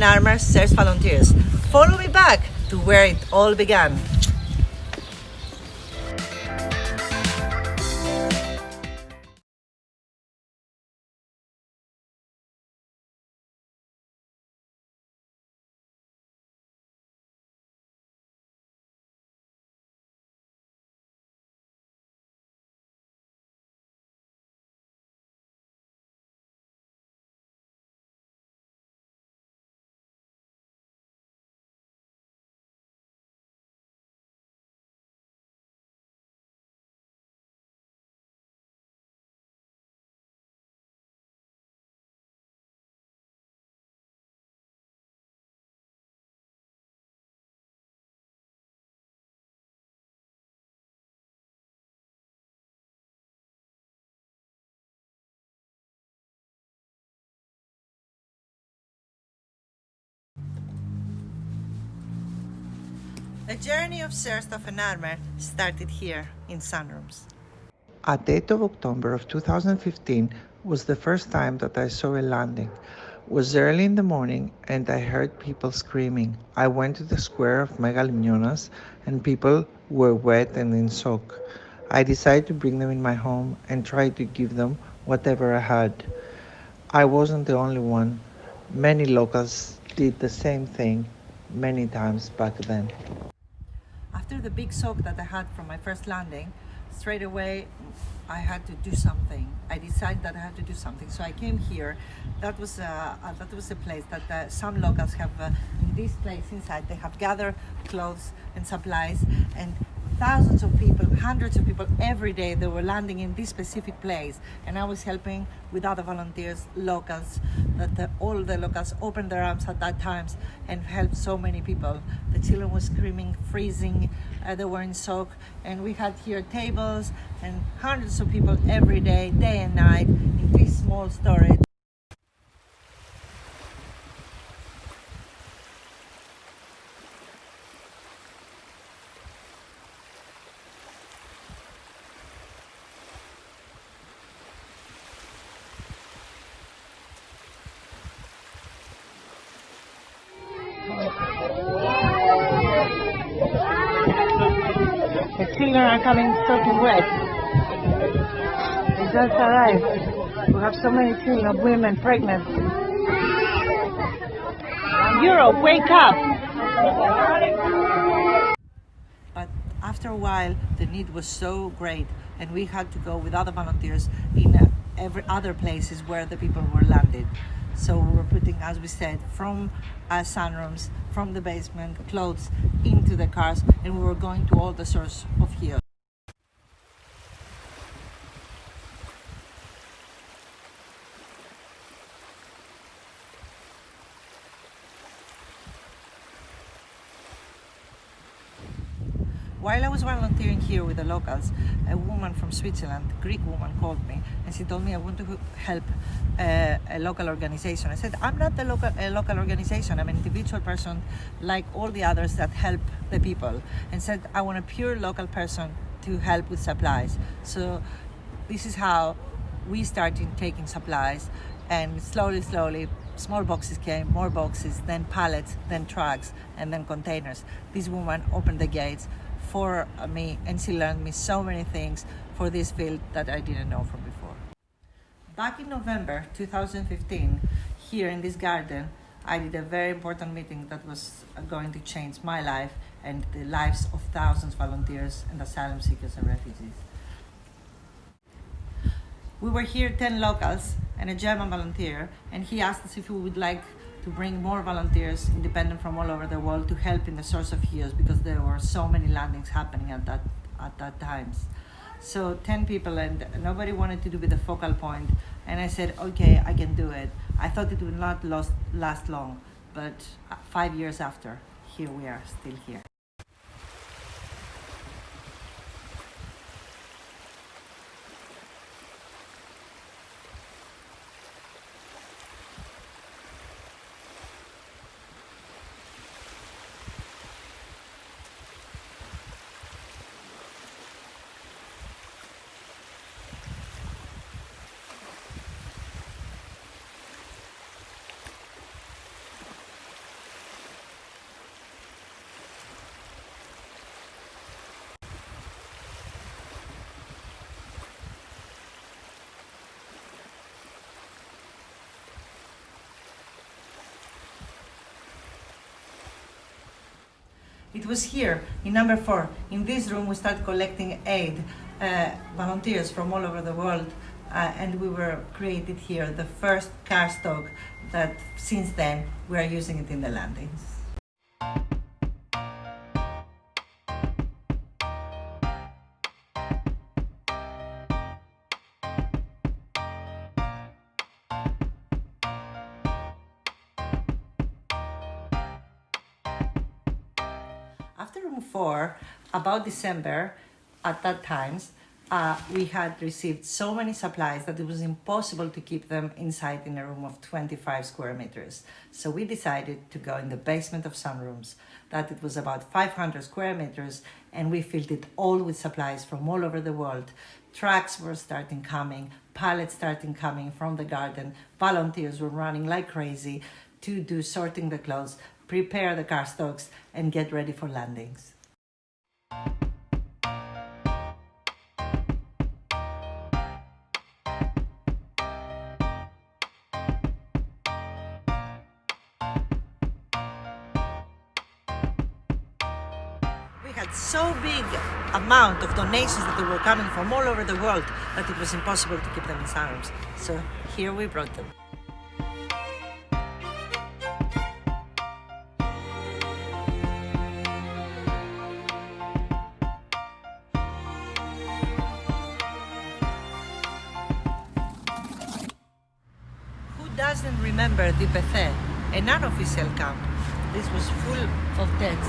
Offene Arme CESRT volunteers. Follow me back to where it all began. The journey of CESRT Offene Arme started here in Sunrooms. At 8th of October of 2015 was the first time that I saw a landing. It was early in the morning and I heard people screaming. I went to the square of Megalimnonas and people were wet and in shock. I decided to bring them in my home and try to give them whatever I had. I wasn't the only one. Many locals did the same thing many times back then. After the big shock that I had from my first landing, straight away I had to do something. I decided that I had to do something. So I came here. That was a place that some locals have, in this place inside, they have gathered clothes and supplies, and thousands of people, hundreds of people every day, they were landing in this specific place, and I was helping with other volunteers, locals, all the locals opened their arms at that times and helped so many people. The children were screaming, freezing, they were in shock, and we had here tables and hundreds of people every day, day and night, in this small storage. The children are coming soaking wet. They just arrived. We have so many children, women, pregnant. Europe, wake up! But after a while, the need was so great, and we had to go with other volunteers in every other places where the people were landed. So we were putting, as we said, from sunrooms, from the basement, clothes into the cars, and we were going to all the source of Chios. While I was volunteering here with the locals, a woman from Switzerland, a Greek woman, called me and she told me I want to help a local organization. I said, I'm not a local organization, I'm an individual person like all the others that help the people. And said, I want a pure local person to help with supplies. So this is how we started taking supplies, and slowly, small boxes came, more boxes, then pallets, then trucks, and then containers. This woman opened the gates for me, and she learned me so many things for this field that I didn't know from before. Back in November 2015, here in this garden, I did a very important meeting that was going to change my life and the lives of thousands of volunteers and asylum seekers and refugees. We were here 10 locals and a German volunteer, and he asked us if we would like to bring more volunteers, independent from all over the world, to help in the source of Chios, because there were so many landings happening at that times. So 10 people, and nobody wanted to be the focal point. And I said, okay, I can do it. I thought it would not last long, but 5 years after, here we are, still here. It was here, in number 4. In this room, we started collecting aid, volunteers from all over the world, and we were created here, the first car stock that since then we are using it in the landings. After room 4, about December, at that times, we had received so many supplies that it was impossible to keep them inside in a room of 25 square meters. So we decided to go in the basement of some rooms, that it was about 500 square meters, and we filled it all with supplies from all over the world. Trucks were starting coming, pallets starting coming from the garden, volunteers were running like crazy to do sorting the clothes, prepare the car stocks, and get ready for landings. We had so big amount of donations that were coming from all over the world that it was impossible to keep them in some rooms. So here we brought them. Doesn't remember the Bethe, a non-official camp. This was full of tents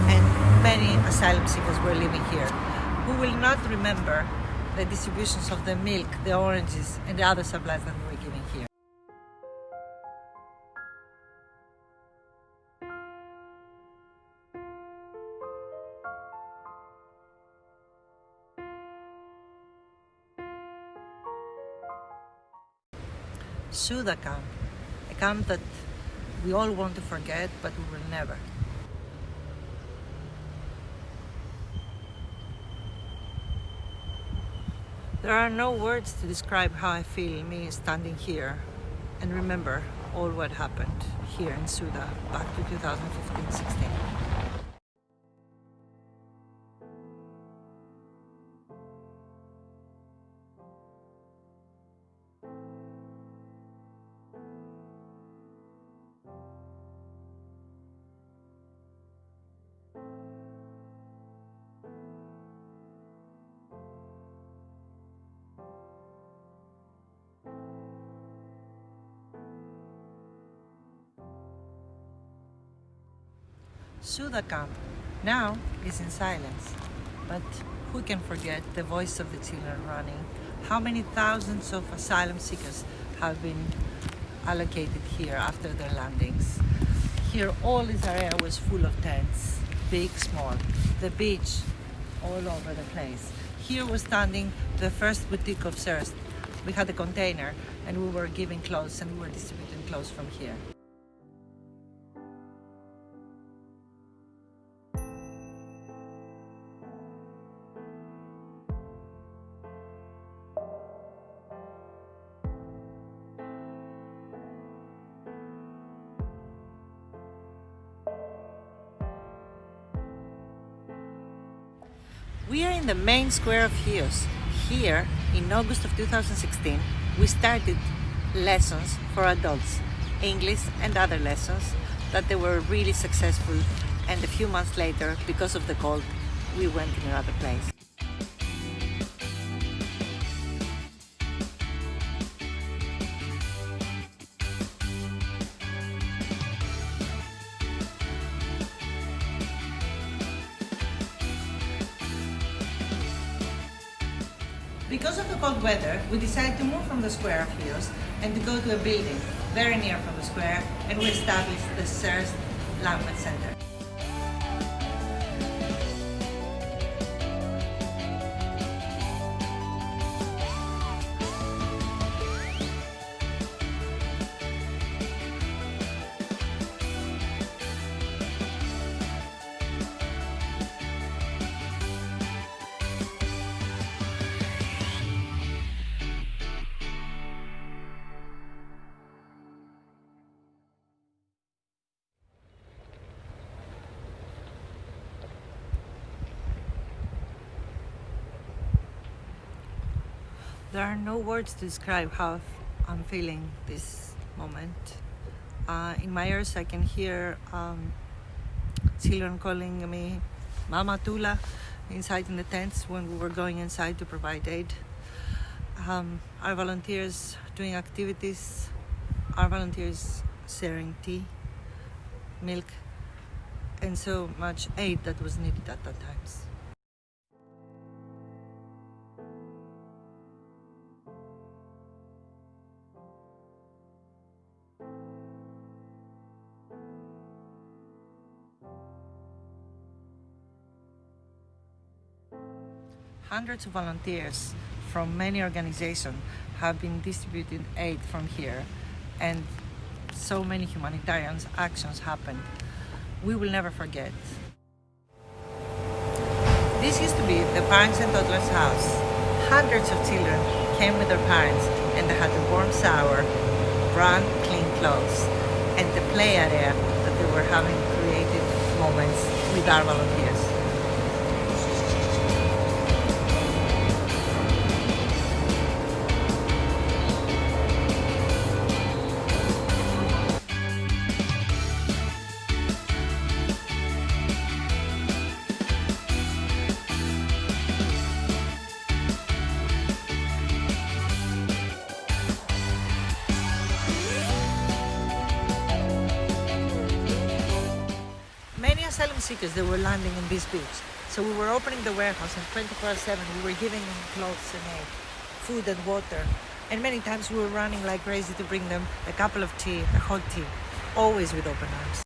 and many asylum seekers were living here. Who will not remember the distributions of the milk, the oranges and the other supplies that we were giving here. Suda camp, a camp that we all want to forget, but we will never. There are no words to describe how I feel, me standing here and remember all what happened here in Suda back to 2015-16. Suda camp now is in silence, but who can forget the voice of the children running? How many thousands of asylum seekers have been allocated here after their landings? Here all this area was full of tents, big, small, the beach all over the place. Here was standing the first boutique of CESRT. We had a container and we were giving clothes and we were distributing clothes from here. We are in the main square of Chios. Here, in August of 2016, we started lessons for adults, English and other lessons, that they were really successful, and a few months later, because of the cold, we went in another place. Because of the cold weather, we decided to move from the square of Chios and to go to a building very near from the square, and we established the CESRT Language Center. There are no words to describe how I'm feeling this moment. In my ears, I can hear children calling me Mama Tula inside in the tents when we were going inside to provide aid. Our volunteers doing activities, our volunteers sharing tea, milk, and so much aid that was needed at that times. Hundreds of volunteers from many organizations have been distributing aid from here, and so many humanitarian actions happened. We will never forget. This used to be the parents and toddlers' house. Hundreds of children came with their parents, and they had a warm shower, brand clean clothes, and the play area that they were having creative moments with our volunteers. Many asylum seekers, they were landing in this beach. So we were opening the warehouse and 24/7 we were giving them clothes and aid, food and water. And many times we were running like crazy to bring them a cup of tea, a hot tea, always with open arms.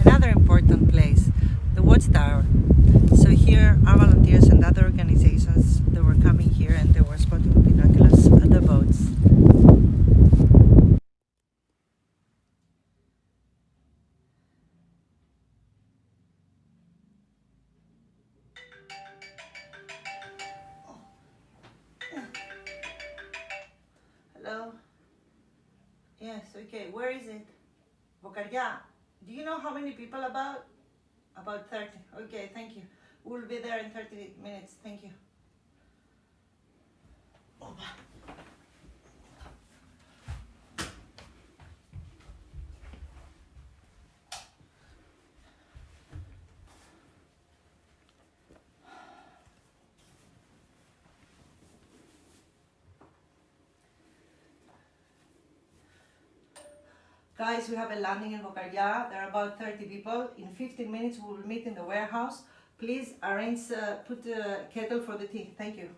Another important place, the watchtower. So here our volunteers and other organizations, they were coming here and they were spotting with binoculars at the boats. Hello? Yes, okay, where is it? Bocarya. Do you know how many people about? About 30. Okay, thank you. We'll be there in 30 minutes. Thank you. Guys, we have a landing in Bocarya. There are about 30 people. In 15 minutes, we will meet in the warehouse. Please arrange, put a kettle for the tea. Thank you.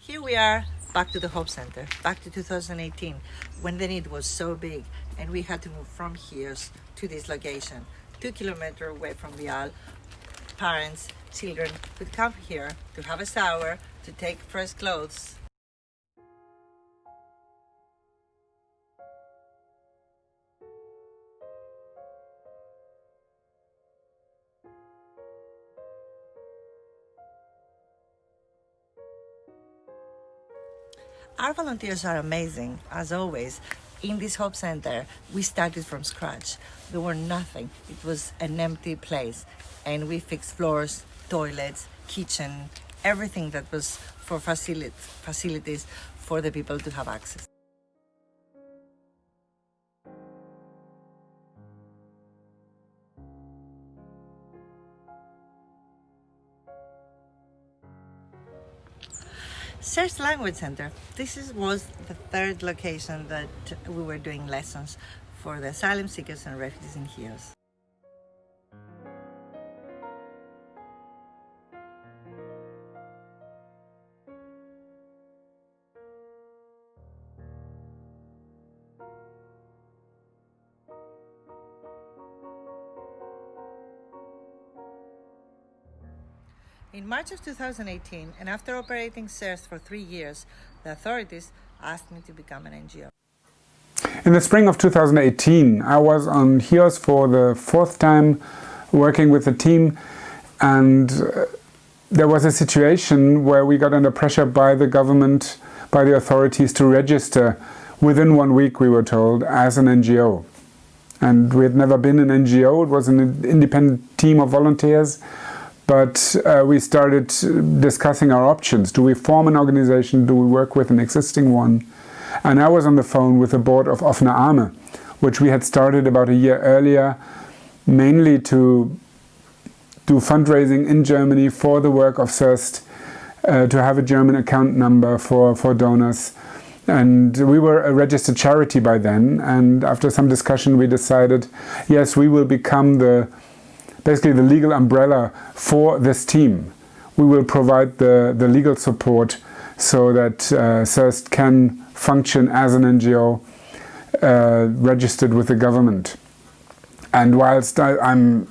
Here we are back to the Hope Center, back to 2018, when the need was so big and we had to move from Chios to this location, 2 kilometers away from Vial. Parents, children could come here to have a shower, to take fresh clothes. Our volunteers are amazing, as always. In this Hope Center, we started from scratch. There were nothing. It was an empty place. And we fixed floors, toilets, kitchen, everything that was for facilities for the people to have access. CESRT Language Center. Was the third location that we were doing lessons for the asylum seekers and refugees in Chios. In March of 2018, and after operating CESRT for 3 years, the authorities asked me to become an NGO. In the spring of 2018, I was on Chios for the 4th time working with the team, and there was a situation where we got under pressure by the government, by the authorities, to register within 1 week, we were told, as an NGO. And we had never been an NGO, it was an independent team of volunteers. But we started discussing our options. Do we form an organization? Do we work with an existing one? And I was on the phone with the board of Offene Arme, which we had started about a year earlier, mainly to do fundraising in Germany for the work of CESRT, to have a German account number for donors. And we were a registered charity by then. And after some discussion, we decided, yes, we will become basically the legal umbrella for this team. We will provide the legal support so that CESRT can function as an NGO registered with the government. And whilst I'm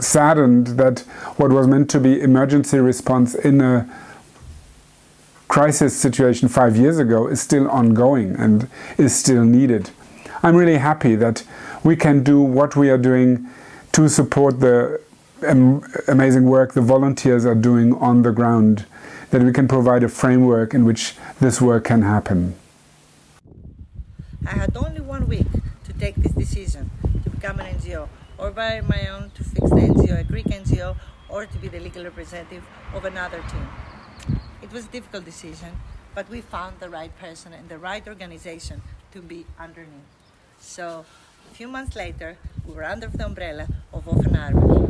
saddened that what was meant to be emergency response in a crisis situation 5 years ago is still ongoing and is still needed, I'm really happy that we can do what we are doing to support the amazing work the volunteers are doing on the ground, that we can provide a framework in which this work can happen. I had only 1 week to take this decision to become an NGO, or by my own to fix the NGO, a Greek NGO, or to be the legal representative of another team. It was a difficult decision, but we found the right person and the right organization to be underneath. So a few months later, we were under the umbrella of Offene Arme.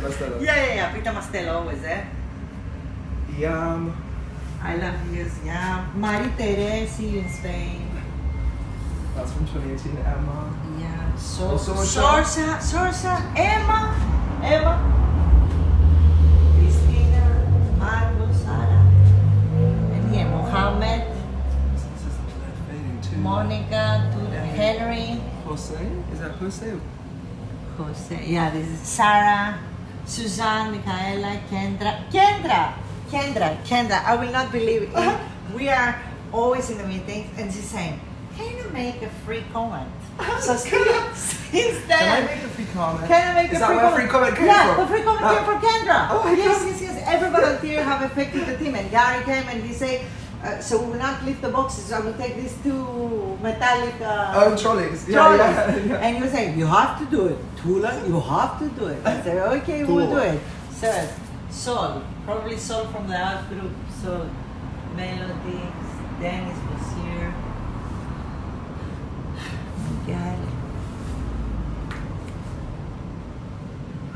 Mastello. Yeah. Pita Mastello always there. Yum. I love Chios, yeah. Mari Tere, see you in Spain. That's from 2018. Emma. Yeah. Sorsa. Emma. Cristina, Margot, Sara. And here, Mohammed, This is fading too. Monica, Henry. Jose? Is that Jose? Jose. Yeah, this is Sarah, Suzanne, Michaela, Kendra. I will not believe it. We are always in the meetings, and she's saying, "Can you make a free comment?" So since Can I then, make a free comment? can I make Is a that free where comment? free comment came Yeah, from? the free comment came from Kendra. Oh my Yes. Every volunteer have affected the team, and Gary came and he said, "So we will not lift the boxes. I will take these two metallic Trolleys. trolleys." Yeah. And you say, "You have to do it, Tula. You have to do it." I said, "Okay, we'll do it." So, Sol, probably Sol from the out group. Sol, Melody, Dennis was here. Miguel.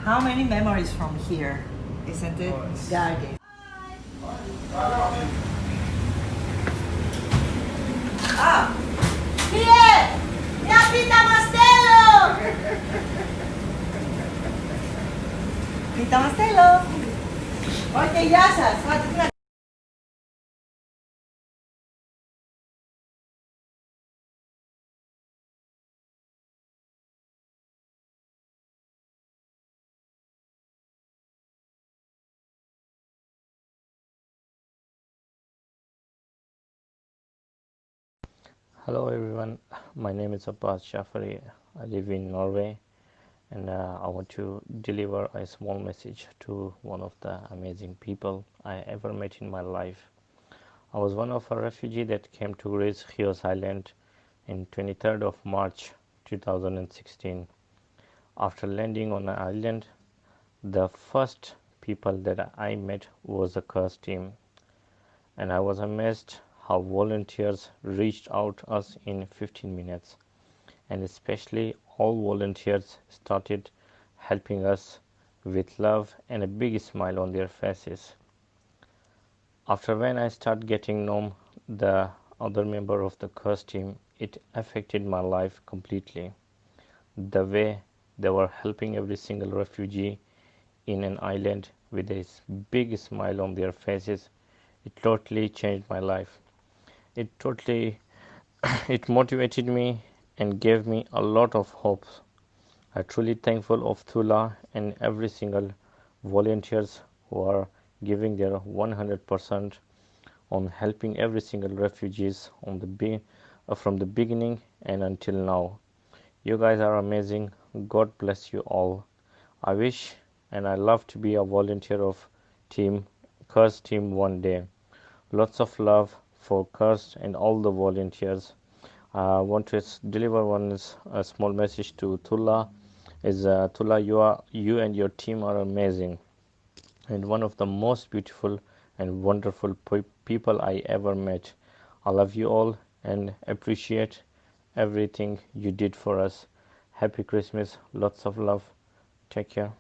How many memories from here, isn't it? Nice. Garden. Ah, here! Yeah, Pita Mastello! Pita Mastello! Okay, Yasas, what is next? Hello everyone, my name is Abbas Jafari. I live in Norway, and I want to deliver a small message to one of the amazing people I ever met in my life. I was one of a refugee that came to Greece, Chios Island, in 23rd of March 2016. After landing on the island, the first people that I met was the CESRT team, and I was amazed how volunteers reached out us in 15 minutes, and especially all volunteers started helping us with love and a big smile on their faces. After when I started getting know the other member of the CESRT team, it affected my life completely. The way they were helping every single refugee in an island with a big smile on their faces, it totally changed my life. It totally it motivated me and gave me a lot of hope. I'm truly thankful of Tula and every single volunteers who are giving their 100% on helping every single refugees on from the beginning and until now. You guys are amazing. God bless you all. I wish and I love to be a volunteer of team CESRT team one day. Lots of love for CESRT and all the volunteers. I want to deliver a small message to Tula. Tula, you and your team are amazing and one of the most beautiful and wonderful people I ever met. I love you all and appreciate everything you did for us. Happy Christmas. Lots of love. Take care.